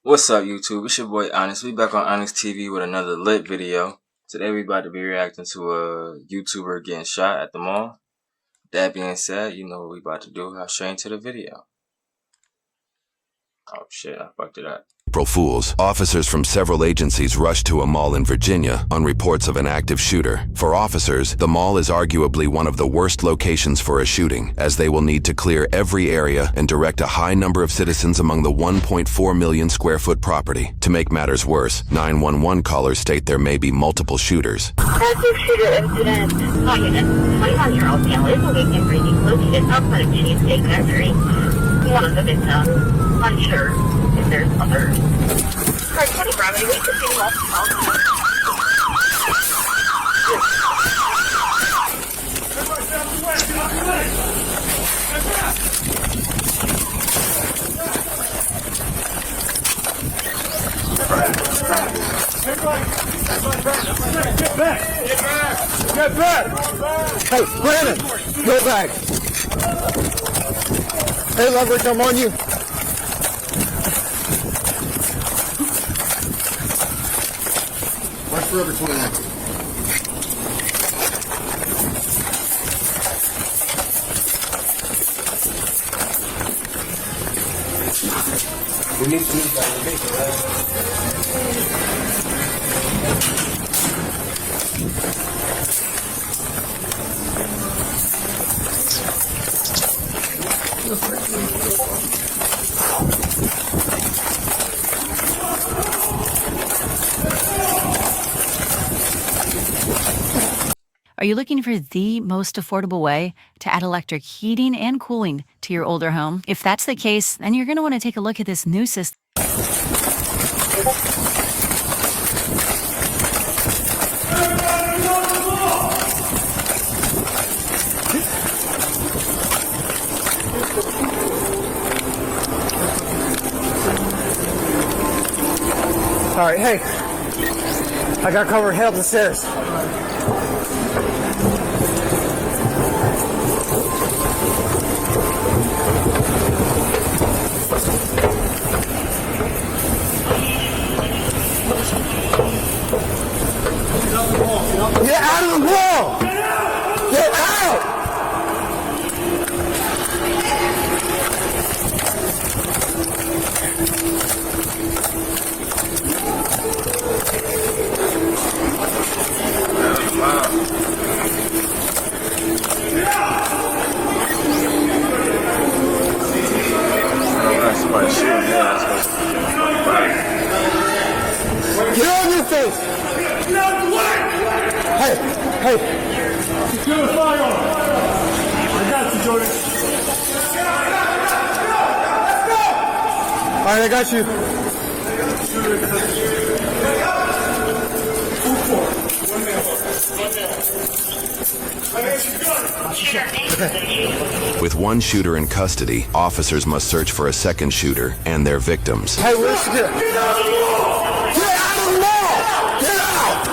What's up, YouTube? It's your boy Honest. We back on Honest TV with another lit video. Today we about to be reacting to a YouTuber getting shot at the mall. That being said, you know what we about to do. I'll show you into the video. Oh shit, I fucked it up. April Fools, officers from several agencies rushed to a mall in Virginia on reports of an active shooter. For officers, the mall is arguably one of the worst locations for a shooting, as they will need to clear every area and direct a high number of citizens among the 1.4 million square foot property. To make matters worse, 911 callers state there may be multiple shooters. Active shooter incident. Call unit. 21-year-old male is awake and breathing, located outside of Cheesecake Factory. One of the victims. Unsure if there's others. Car 20 Bravo, we can see left. Get back! Get back! Hey, Brandon! Go back! Hey, Leverage, I'm on you. Watch Forever 21. We need to move back a bit, right? Are you looking for the most affordable way to add electric heating and cooling to your older home? If that's the case, then you're going to want to take a look at this new system. All right, hey, I got covered. Head up the stairs. Get out of the wall! Get out! Get on your face! Hey, hey! Secure the firearm! I got you, Jordan. Alright, I got you. With one shooter in custody, officers must search for a second shooter and their victims. Hey, where's the Get out of the mall! Get out!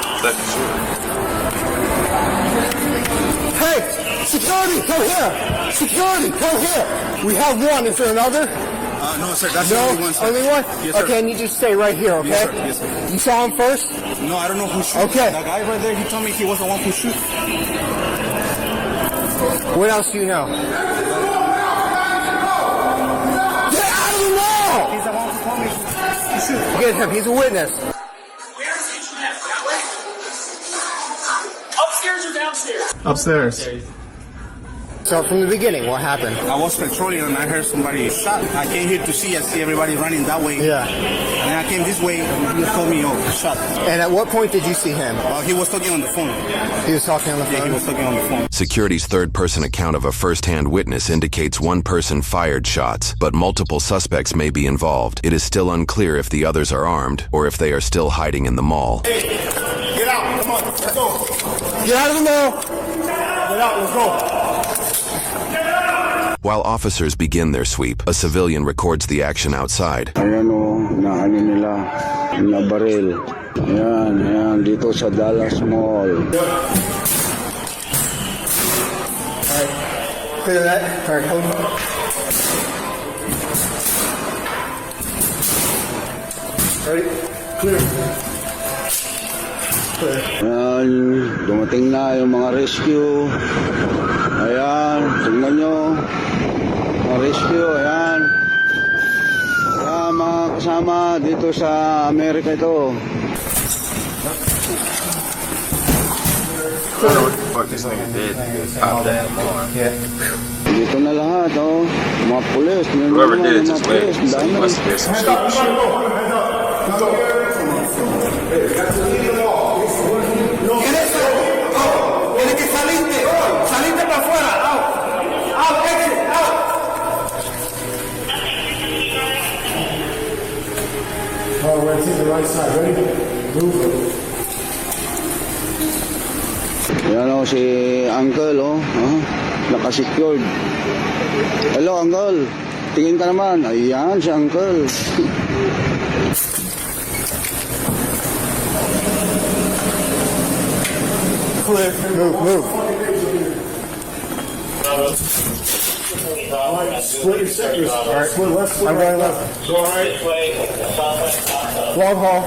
Hey, security, come here! Security, come here! We have one. Is there another? No, sir. That's No? the only one, sir. Only one? Yes, sir. Okay, I need you to stay right here, okay? Yes, sir. Yes, sir. You saw him first? No, I don't know who shot. Okay. That guy right there, he told me he was the one who shoot. What else do you know? Get out of the mall! He's the one who told me to shoot. Get him, he's a witness. Upstairs or downstairs? Upstairs. So from the beginning, what happened? I was patrolling and I heard somebody shot. I came here to see. I see everybody running that way. Yeah. And then I came this way and he told me, oh, shot. And at what point did you see him? He was talking on the phone. He was talking on the phone? Yeah, he was talking on the phone. Security's third-person account of a first-hand witness indicates one person fired shots, but multiple suspects may be involved. It is still unclear if the others are armed or if they are still hiding in the mall. Hey, get out. Come on, let's go. Get out of the mall! Get out, let's go. While officers begin their sweep, a civilian records the action outside. Ayan o, naano nila, na baril. Ayan, ayan, dito sa Dallas Mall. Alright, clear that. Alright, hold on. Ready? Clear. Ayan, dumating na yung mga rescue. Ayan, tingnan nyo. Mga rescue, ayan. Ayan, mga kasama dito sa Amerika ito. Fuck, this nigga dead. Pop that alarm. Dito na lahat, oh. Mga pulis. Whoever did it just went. So he must have did some stupid shit. Tiene que salirte. Salirte para afuera. Out. Out, exit, out. Oh, we're going to take the right side. Ready? Move. Ayan o, si Uncle, oh. Nakasecured. Hello, Uncle. Tingin ka naman. Ayan, si Uncle. Clear. Move. Split your sectors. All right. Split left, split I'm going left. Go right. Long haul.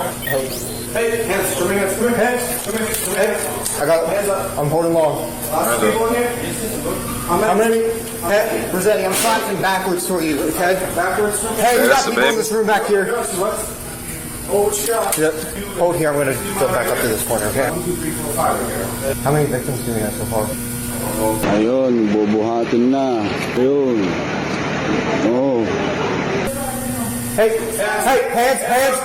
Hey, hands. Come in. Hands. Come in. Hands. I got it. Hands up. I'm holding long. Last people in here. I'm ready. Hey, Rossetti, I'm sliding backwards toward you, okay? Backwards? Hey, you got people in this room back here. Oh, shot. Yep. Hold here. I'm going to go back up to this corner, okay? 1, 2, 3, 4, 5. How many victims do we have so far? Ayun, bubuhatin na. Ayun. Oh. Hey, hands.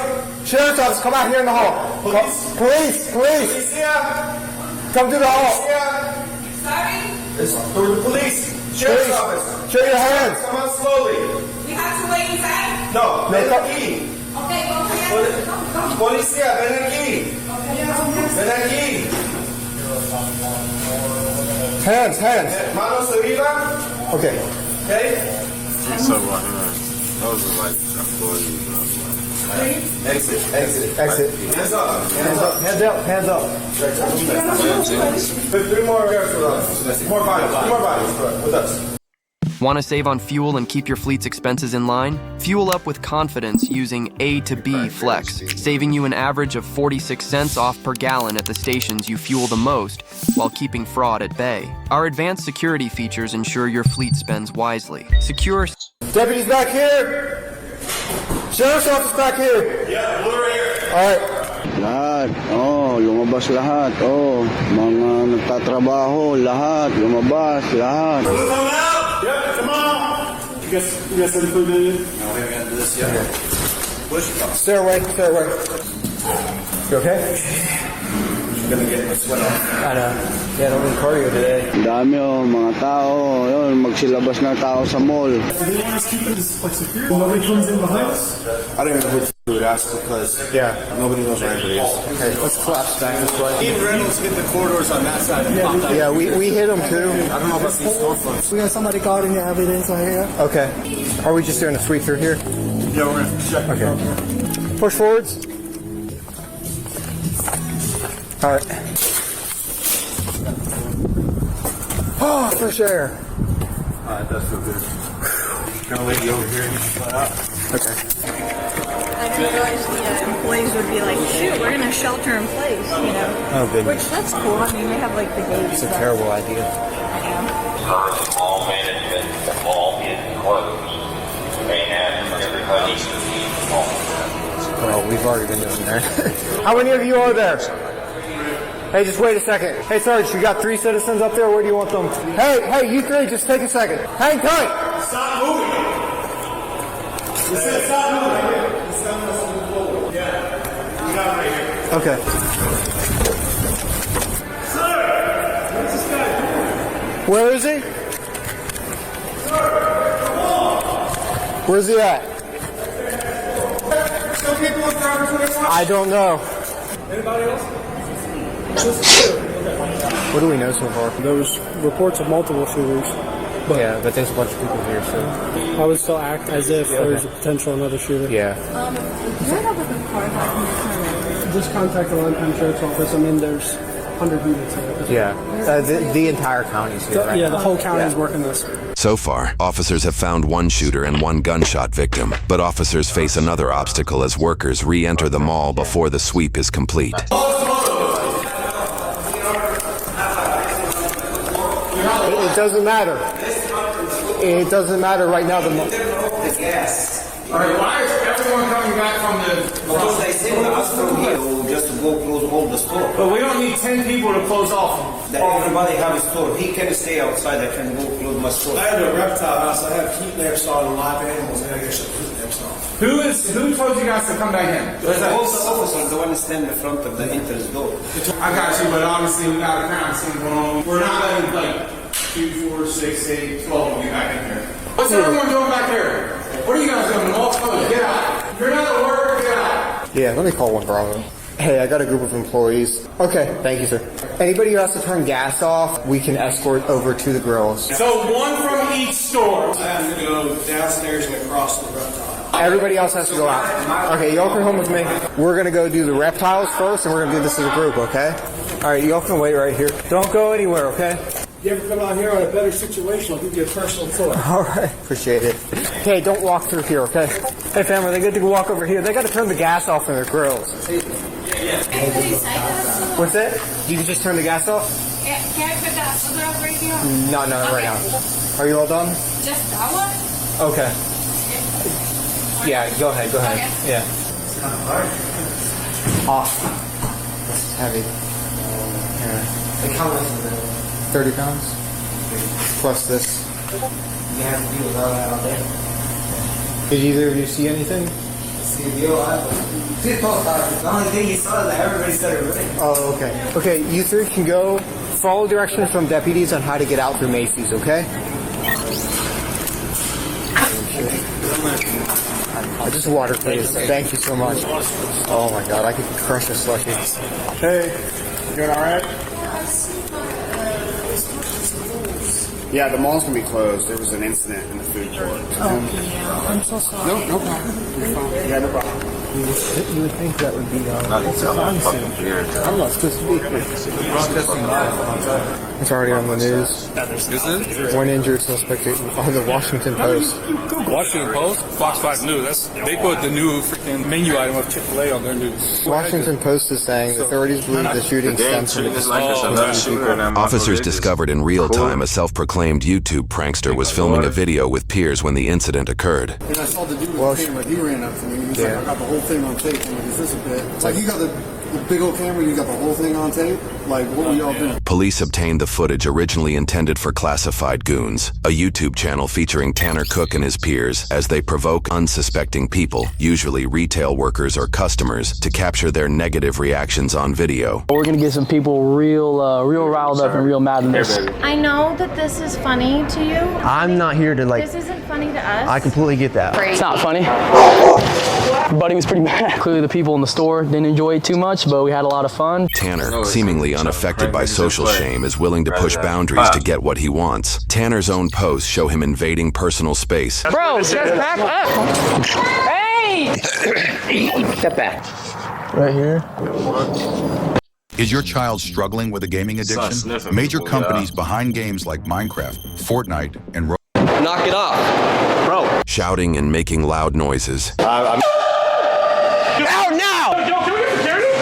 Sheriff's office, come out here in the hall. Police. Come to the hall. Sorry? It's for the police. Sheriff's office. Show your hands. Come out slowly. We have to wait inside? No, ven aquí. Okay, go ahead. Come. Policía, ven aquí. Ven aquí. Hands. Manos arriba. Okay. So what? Those are like employees. Exit. Hands up. Hands up. 3 more guys with us. More bodies with us. Want to save on fuel and keep your fleet's expenses in line? Fuel up with confidence using A to B Flex, saving you an average of 46 cents off per gallon at the stations you fuel the most while keeping fraud at bay. Our advanced security features ensure your fleet spends wisely. Secure. Deputies back here. Sheriff's office back here. Yeah, we're here. All right. Lahat. Oh, lumabas lahat. Oh, mga nagtatrabaho, lahat. Lumabas, lahat. Yeah, come on. You guys ready for the... No, we haven't got to this yet. Push. Stairway. You okay? I'm gonna get my sweat off. I know. Yeah, don't need cardio today. Ang dami oh, mga tao. Yun, magsilabas na tao sa mall. Do they want us keeping this like secure? Nobody comes in behind us? I don't even know who to ask because nobody knows where anybody is. Okay, let's collapse back this way. Even Reynolds hit the corridors on that side. Yeah, we hit them too. I don't know about these storefronts. We got somebody guarding the evidence right here. Okay. Are we just doing a sweep through here? Yeah, we're gonna check. Okay. Push forwards. All right. Oh, fresh air. That does feel good. Gonna let you over here and flat out. Okay. I didn't realize the employees would be like, shoot, we're going to shelter in place, you know. Oh, goodness. Which, that's cool. I mean, they have like the gates. It's a terrible idea. I know. All management, all is closed. And everybody should be home. Well, we've already been doing that. How many of you are there? Hey, just wait a second. Hey, Sarge, you got 3 citizens up there. Where do you want them? Hey, you 3, just take a second. Hang tight. Stop moving. You said stop moving. Yeah. You got it right here. Okay. Sir! What's this guy doing? Where is he? Sir, come on! Where's he at? Still people in Forever 21? I don't know. Anybody else? What do we know so far? There was reports of multiple shooters. But there's a bunch of people here, so I would still act as if there's a potential another shooter. Yeah. What happened with the car? Just contact the Lime County Sheriff's Office. I mean, there's 100 units of it. Yeah, the entire county is here, right? Yeah, the whole county is working this. So far, officers have found one shooter and one gunshot victim, but officers face another obstacle as workers re-enter the mall before the sweep is complete. It doesn't matter. It doesn't matter right now. All right, why is everyone coming back from the... Because they say we're us from here just to go close all the store. But we don't need 10 people to close off. That everybody have a store. He can stay outside. I can go close my store. I have a reptile house. I have heat lamps on live animals, and I get some heat lamps on. Who told you guys to come back in? All the officers, the one stand in front of the entrance door. I got you, but obviously we got a crime scene going on. We're not letting like 2, 4, 6, 8, 12 of you back in here. What's everyone doing back here? What are you guys doing? All closed. Get out. If you're not at work, get out. Yeah, let me call one Bravo. Hey, I got a group of employees. Okay, thank you, sir. Anybody who has to turn gas off, we can escort over to the grills. So one from each store. I have to go downstairs and across the reptile. Everybody else has to go out. Okay, y'all can come with me. We're gonna go do the reptiles first, and we're gonna do this as a group, okay? All right, y'all can wait right here. Don't go anywhere, okay? You ever come out here on a better situation, I'll give you a personal tour. All right, appreciate it. Hey, don't walk through here, okay? Hey, fam, are they good to walk over here? They got to turn the gas off in their grills. What's that? You can just turn the gas off? Can I put that other up right here? No, right now. Are you all done? Just that one? Okay. Yeah, go ahead. Okay. Yeah. It's kind of hard. Awesome. This is heavy. Yeah. Like how much is it? 30 pounds? Plus this. You have to deal with all that all day. Did either of you see anything? See the only thing you saw is that everybody started running. Oh, okay. Okay, you three can go follow directions from deputies on how to get out through Macy's, okay? Just water, please. Thank you so much. Oh my god, I could crush a slushie. Hey, you doing alright? Yeah, the mall's gonna be closed. There was an incident in the food court. Oh, yeah. I'm so sorry. No problem. You're fine. Yeah, no problem. You would think that would be I'm not supposed to be here. It's already on the news. Is it? One injured suspect on the Washington Post. Washington Post? Fox 5 News. They put the new freaking menu item of Chick-fil-A on their news. Washington Post is saying the authorities believe the shooting stems from Officers discovered in real time a self-proclaimed YouTube prankster was filming a video with peers when the incident occurred. And I saw the dude with the camera. He ran up to me. He's like, I got the whole thing on tape. I'm like, is this a bit? It's like, you got the big old camera, you got the whole thing on tape? Like, what were y'all doing? Police obtained the footage originally intended for classified goons, a YouTube channel featuring Tanner Cook and his peers, as they provoke unsuspecting people, usually retail workers or customers, to capture their negative reactions on video. We're gonna get some people real riled up and real mad at this. I know that this is funny to you. I'm not here to This isn't funny to us. I completely get that. Great. It's not funny. Buddy was pretty mad. Clearly the people in the store didn't enjoy it too much, but we had a lot of fun. Tanner, seemingly unaffected by social shame, is willing to push boundaries to get what he wants. Tanner's own posts show him invading personal space. Bro, just back up. Hey! Step back. Right here. Is your child struggling with a gaming addiction? Major companies behind games like Minecraft, Fortnite, and Knock it off, bro. Shouting and making loud noises. Out now!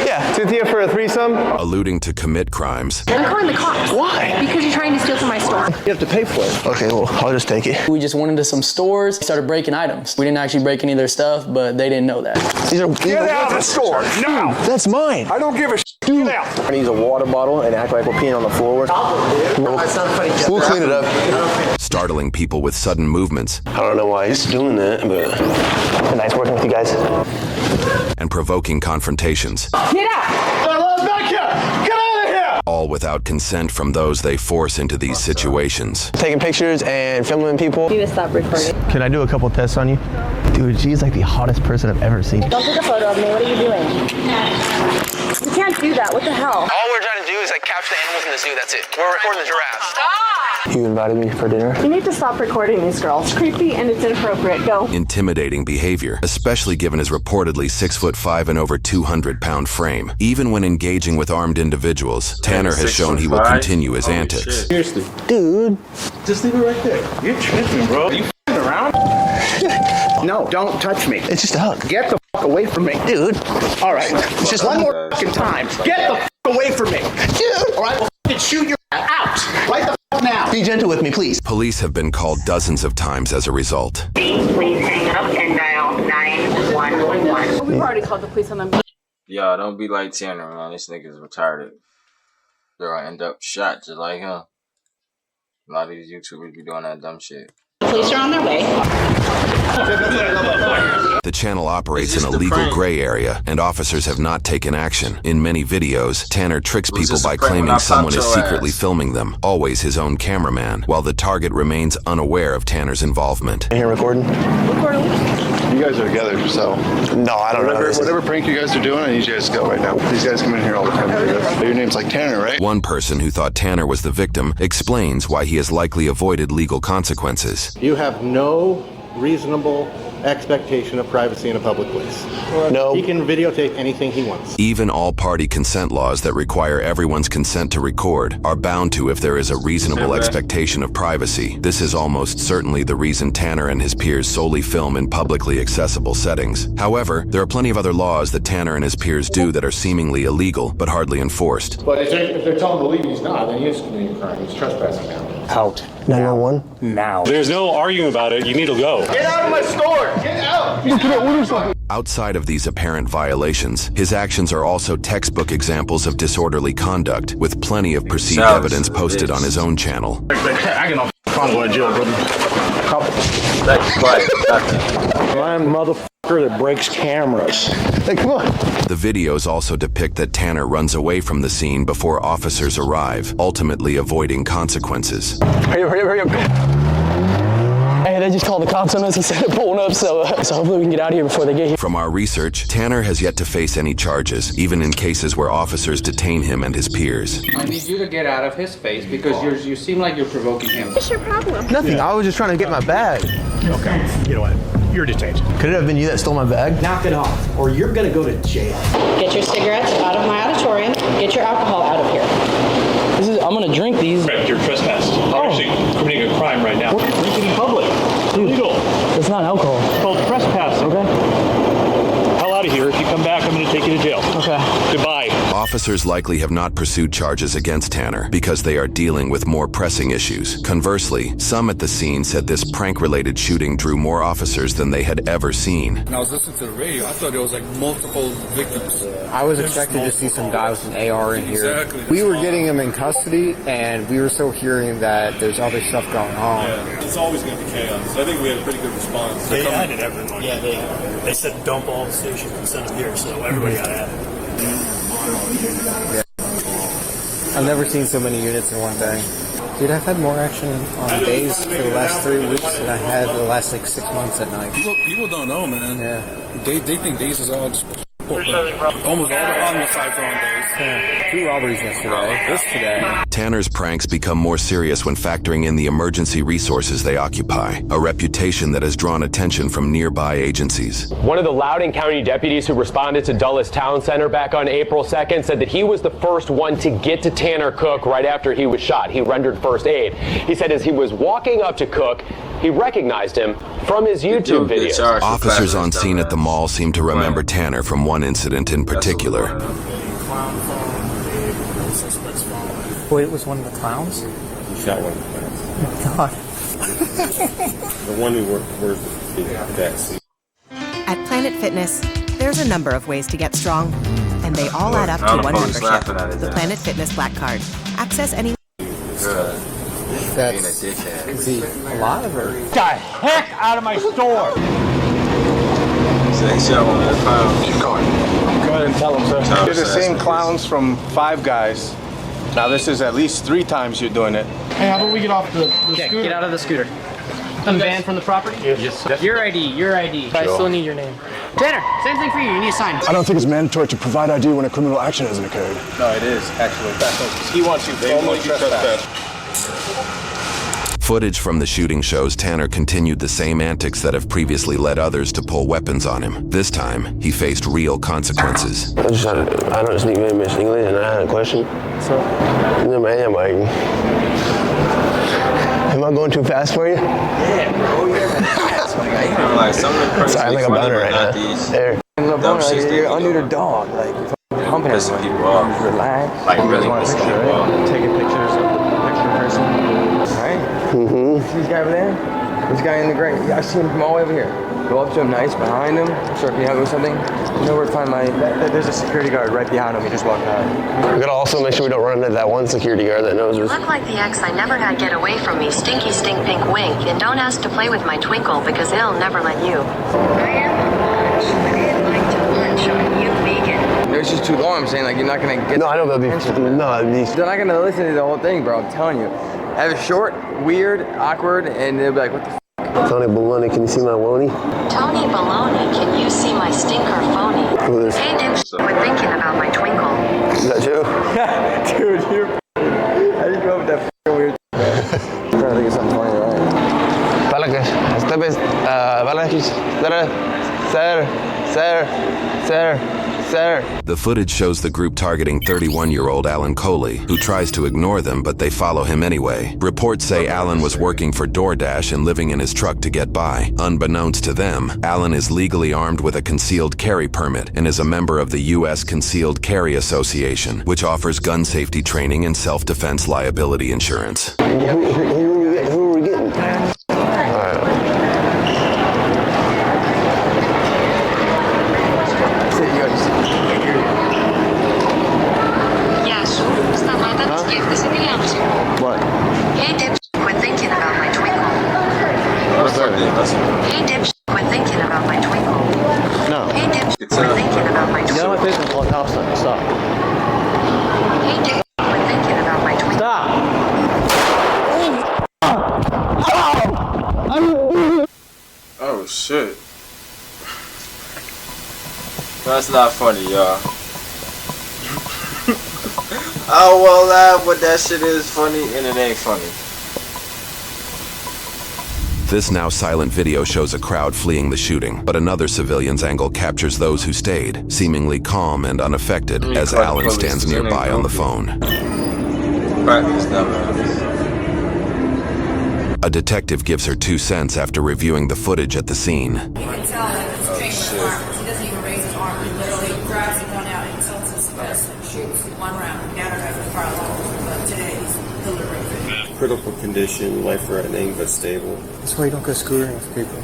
Yeah, Cynthia for a threesome. Alluding to commit crimes. I'm calling the cops. Why? Because you're trying to steal from my store. You have to pay for it. Okay, well, I'll just take it. We just went into some stores, started breaking items. We didn't actually break any of their stuff, but they didn't know that. Get out of the store now! That's mine. I don't give a Dude. We're gonna use a water bottle and act like we're peeing on the floor. We'll clean it up. Startling people with sudden movements. I don't know why he's doing that, but nice working with you guys. And provoking confrontations. Get out! Back here! Get out of here! All without consent from those they force into these situations. Taking pictures and filming people. You need to stop recording. Can I do a couple tests on you? Dude, she's like the hottest person I've ever seen. Don't take a photo of me. What are you doing? You can't do that. What the hell? All we're trying to do is like capture the animals in the zoo. That's it. We're recording the giraffes. Stop! You invited me for dinner? You need to stop recording these girls. It's creepy and it's inappropriate. Go. Intimidating behavior, especially given his reportedly 6'5" and over 200-pound frame. Even when engaging with armed individuals, Tanner has shown he will continue his antics. Seriously. Dude. Just leave it right there. You're tripping, bro. Are you f***ing around? No, don't touch me. It's just a hug. Get the f*** away from me. Dude. All right. It's just one more f***ing time. Get the f*** away from me. Dude. All right, we'll f***ing shoot your ass out. Right the f*** now. Be gentle with me, please. Police have been called dozens of times as a result. Please hang up and dial 911. We've already called the police on them. Y'all don't be like Tanner, man. This nigga's retarded. They're gonna end up shot just like him. A lot of these YouTubers be doing that dumb shit. Police are on their way. The channel operates in a legal gray area, and officers have not taken action. In many videos, Tanner tricks people by claiming someone is secretly filming them, always his own cameraman, while the target remains unaware of Tanner's involvement. You here recording? Recording. You guys are together, so. No, I don't know. Whatever prank you guys are doing, I need you guys to go right now. These guys come in here all the time. Your name's like Tanner, right? One person who thought Tanner was the victim explains why he has likely avoided legal consequences. You have no reasonable expectation of privacy in a public place. No. He can videotape anything he wants. Even all-party consent laws that require everyone's consent to record are bound to if there is a reasonable expectation of privacy. This is almost certainly the reason Tanner and his peers solely film in publicly accessible settings. However, there are plenty of other laws that Tanner and his peers do that are seemingly illegal but hardly enforced. But if they're telling him to leave and he's not, then he is committing a crime. He's trespassing now. Out. 911? Now. There's no arguing about it. You need to go. Get out of my store. Get out. Outside of these apparent violations, his actions are also textbook examples of disorderly conduct, with plenty of perceived evidence posted on his own channel. I can all go to jail, brother. That's quiet. I'm a motherfucker that breaks cameras. Hey, come on. The videos also depict that Tanner runs away from the scene before officers arrive, ultimately avoiding consequences. Hurry up, hurry up, hurry up. Hey, they just called the cops on us instead of pulling up, so hopefully we can get out of here before they get here. From our research, Tanner has yet to face any charges, even in cases where officers detain him and his peers. I need you to get out of his face because you seem like you're provoking him. What's your problem? Nothing, I was just trying to get my bag. Okay, you know what? You're detained. Could it have been you that stole my bag? Knock it off, or you're gonna go to jail. Get your cigarettes out of my auditorium. Get your alcohol out of here. I'm gonna drink these. You're trespassing. You're actually committing a crime right now. Drinking in public. Illegal. It's not alcohol. It's called trespassing. Okay. Hell out of here. If you come back, I'm gonna take you to jail. Okay. Goodbye. Officers likely have not pursued charges against Tanner because they are dealing with more pressing issues. Conversely, some at the scene said this prank-related shooting drew more officers than they had ever seen. When I was listening to the radio, I thought there was like multiple victims. I was expecting to see some guy with an AR in here. Exactly. We were getting him in custody, and we were still hearing that there's other stuff going on. Yeah, it's always going to be chaos. I think we had a pretty good response. They added everyone. Yeah, they said dump all the stations and send them here, so everybody got added. Yeah. I've never seen so many units in one day. Dude, I've had more action on days for the last 3 weeks than I had for the last like 6 months at night. People don't know, man. Yeah. They think days is all just almost all the homicides are on days. Yeah. 2 robberies yesterday. This today. Tanner's pranks become more serious when factoring in the emergency resources they occupy, a reputation that has drawn attention from nearby agencies. One of the Loudoun County deputies who responded to Dulles Town Center back on April 2nd said that he was the first one to get to Tanner Cook right after he was shot. He rendered first aid. He said as he was walking up to Cook, he recognized him from his YouTube videos. Officers on scene at the mall seem to remember Tanner from one incident in particular. Wait, it was one of the clowns? You shot one of the clowns. Oh my God. The one who worked the backseat. At Planet Fitness, there's a number of ways to get strong, and they all add up to one membership, the Planet Fitness Black Card. Access any... That's... Is he alive or... Get the heck out of my store! Keep going. Go ahead and tell him, sir. You're the same clowns from Five Guys. Now this is at least 3 times you're doing it. Hey, how about we get off the scooter? Get out of the scooter. Some van from the property? Yes. Your ID. I still need your name. Tanner, same thing for you. You need a sign. I don't think it's mandatory to provide ID when a criminal action hasn't occurred. No, it is, actually. He wants you formally trespassed. Footage from the shooting shows Tanner continued the same antics that have previously led others to pull weapons on him. This time, he faced real consequences. I don't speak very much English, and I had a question. So, am I going too fast for you? Yeah, bro, you're fast, my guy. Like, some of the crazy sorry, I'm like a boner right now. There. You're under the dog, like you're humping everyone. People off. Relax. Like, really want a pissing picture, people right? off. Taking pictures of the picture person. Right? See this guy over there? This guy in the gray. Yeah, I see him from all the way over here. Go up to him, nice, behind him. Sure, can you help me with something? You know where to find my... There's a security guard right behind him. He just walked out. We gotta also make sure we don't run into that one security guard that knows us. Look like the ex I never had get away from me, stinky stink pink wink, and don't ask to play with my twinkle because it'll never let you. I am on lunch. I didn't like to lunch on you vegan. It was just too long. I'm saying, like, you're not gonna get... No, I know that'll be... No, it'd be... They're not gonna listen to the whole thing, bro. I'm telling you. Have it short, weird, awkward, and they'll be like, what the f***? Tony Baloney, can you see my wony? Tony Baloney, can you see my stinker phony? Who is? Hey, dipsh, quit thinking about my twinkle. Is that you? Dude, you're... How do you go with that f***ing weird I'm trying to think of something funny, The footage shows the group targeting 31-year-old Alan Coley, who tries to ignore them, but they follow him anyway. Reports say Alan was working for DoorDash and living in his truck to get by. Unbeknownst to them, Alan is legally armed with a concealed carry permit and is a member of the U.S. Concealed Carry Association, which offers gun safety training and self-defense liability insurance. Who are we getting? What? Hey, dipsh, quit thinking about my twinkle. What's that? Hey, dipsh, quit thinking about my twinkle. No. Hey, dipsh, quit thinking about my You twinkle. know what this is called? Stop. Hey, dipsh, quit thinking about my twinkle. Stop! Oh, shit. That's not funny, y'all. I won't laugh, but that shit is funny and it ain't funny. This now silent video shows a crowd fleeing the shooting, but another civilian's angle captures those who stayed, seemingly calm and unaffected, as Alan stands nearby on the phone. A detective gives her 2 cents after reviewing the footage at the scene. You can tell that it's changed arms. He doesn't even raise his arm. He literally grabs the gun out and tilts his vest and shoots one round. He never has a fire alarm, but today he's delivering. Critical condition, life-threatening, but stable. That's why you don't go screwing with people.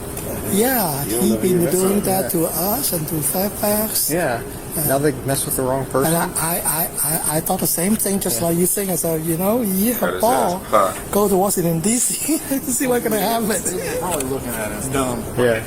Yeah, he been doing that to us and to Fairfax. Yeah. Now they mess with the wrong person. And I thought the same thing, just like you think. I said, you know, Paul, go to Washington D.C. and see what's gonna happen. Probably looking at it. It's dumb. Yeah.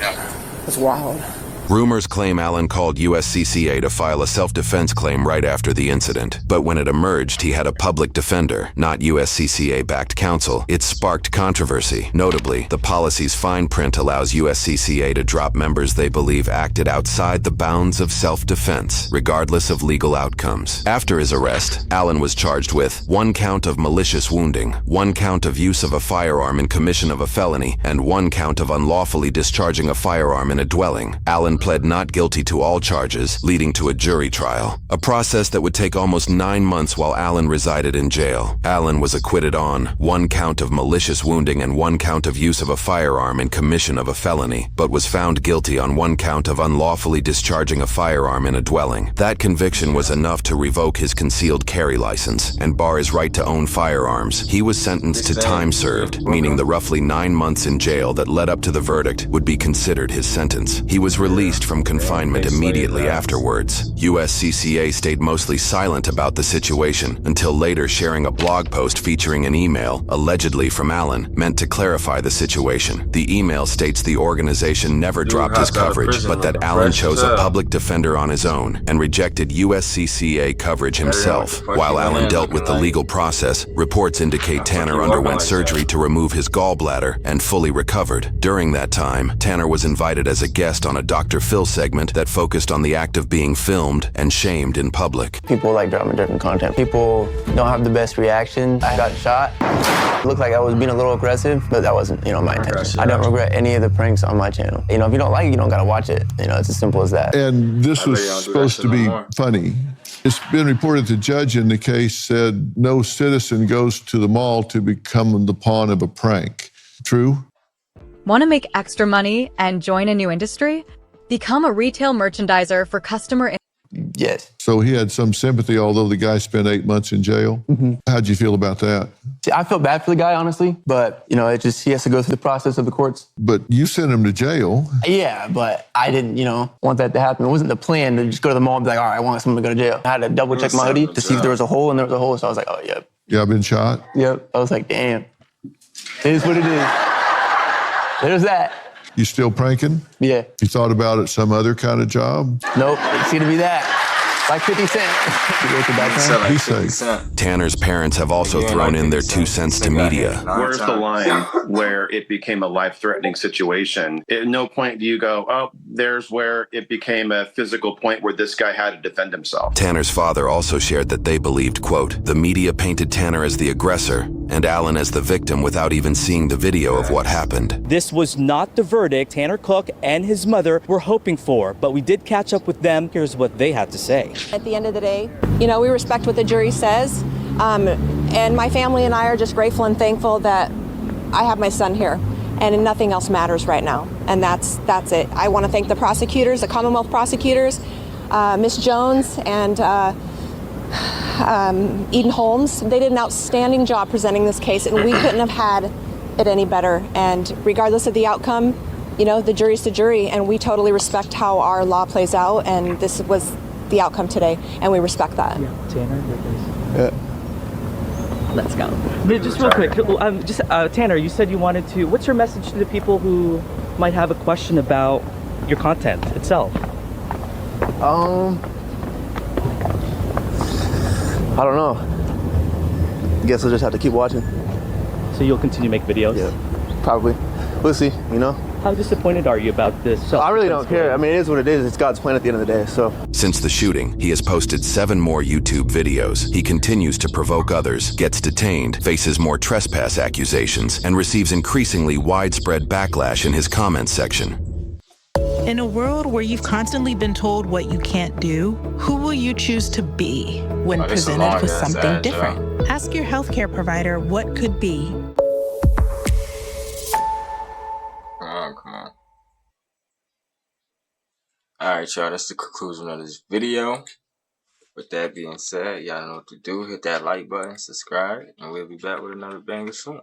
That's wild. Rumors claim Alan called USCCA to file a self-defense claim right after the incident. But when it emerged he had a public defender, not USCCA-backed counsel, it sparked controversy. Notably, the policy's fine print allows USCCA to drop members they believe acted outside the bounds of self-defense, regardless of legal outcomes. After his arrest, Alan was charged with 1 count of malicious wounding, 1 count of use of a firearm in commission of a felony, and 1 count of unlawfully discharging a firearm in a dwelling. Alan pled not guilty to all charges, leading to a jury trial, a process that would take almost 9 months while Alan resided in jail. Alan was acquitted on 1 count of malicious wounding and 1 count of use of a firearm in commission of a felony, but was found guilty on 1 count of unlawfully discharging a firearm in a dwelling. That conviction was enough to revoke his concealed carry license and bar his right to own firearms. He was sentenced to time served, meaning the roughly 9 months in jail that led up to the verdict would be considered his sentence. He was released from confinement immediately afterwards. USCCA stayed mostly silent about the situation until later sharing a blog post featuring an email, allegedly from Alan, meant to clarify the situation. The email states the organization never dropped his coverage, but that Alan chose a public defender on his own and rejected USCCA coverage himself. While Alan dealt with the legal process, reports indicate Tanner underwent surgery to remove his gallbladder and fully recovered. During that time, Tanner was invited as a guest on a Dr. Dr. Phil segment that focused on the act of being filmed and shamed in public. People like drama-driven content. People don't have the best reaction. I got shot. It looked like I was being a little aggressive, but that wasn't, my intention. I don't regret any of the pranks on my channel. If you don't like it, you don't gotta watch it. It's as simple as that. And this was supposed to be funny. It's been reported the judge in the case said no citizen goes to the mall to become the pawn of a prank. True? Want to make extra money and join a new industry? Become a retail merchandiser for customer. Yes. So he had some sympathy, although the guy spent 8 months in jail. How'd you feel about that? See, I felt bad for the guy, honestly, but he has to go through the process of the courts. But you sent him to jail. Yeah, but I didn't, want that to happen. It wasn't the plan to just go to the mall and be like, all right, I want someone to go to jail. I had to double check my hoodie to see if there was a hole, and there was a hole, so I was like, oh, yep. Yeah, I've been shot? Yep. I was like, damn. It is what it is. There's that. You still pranking? Yeah. You thought about it some other kind of job? Nope, it seemed to be that. Like 50 Cent. Tanner's parents have also thrown in their 2 cents to media. Where's the line where it became a life-threatening situation? At no point do you go, oh, there's where it became a physical point where this guy had to defend himself. Tanner's father also shared that they believed, quote, the media painted Tanner as the aggressor and Alan as the victim without even seeing the video of what happened. This was not the verdict Tanner Cook and his mother were hoping for, but we did catch up with them. Here's what they had to say. At the end of the day, we respect what the jury says, and my family and I are just grateful and thankful that I have my son here, and nothing else matters right now, and that's it. I want to thank the prosecutors, the Commonwealth prosecutors, Miss Jones and Eden Holmes. They did an outstanding job presenting this case, and we couldn't have had it any better. And regardless of the outcome, the jury's the jury, and we totally respect how our law plays out, and this was the outcome today, and we respect that. Yeah, Tanner, let's go. But just real quick, Tanner, you said you wanted to. What's your message to the people who might have a question about your content itself? I don't know. I guess I'll just have to keep watching. So you'll continue to make videos? Yeah, probably. We'll see, How disappointed are you about this? I really don't care. It is what it is. It's God's plan at the end of the day, so. Since the shooting, he has posted 7 more YouTube videos. He continues to provoke others, gets detained, faces more trespass accusations, and receives increasingly widespread backlash in his comments section. In a world where you've constantly been told what you can't do, who will you choose to be when presented with something different? Ask your healthcare provider what could be. Come on. Alright, y'all, that's the conclusion of this video. With that being said, y'all know what to do. Hit that like button, subscribe, and we'll be back with another banger soon.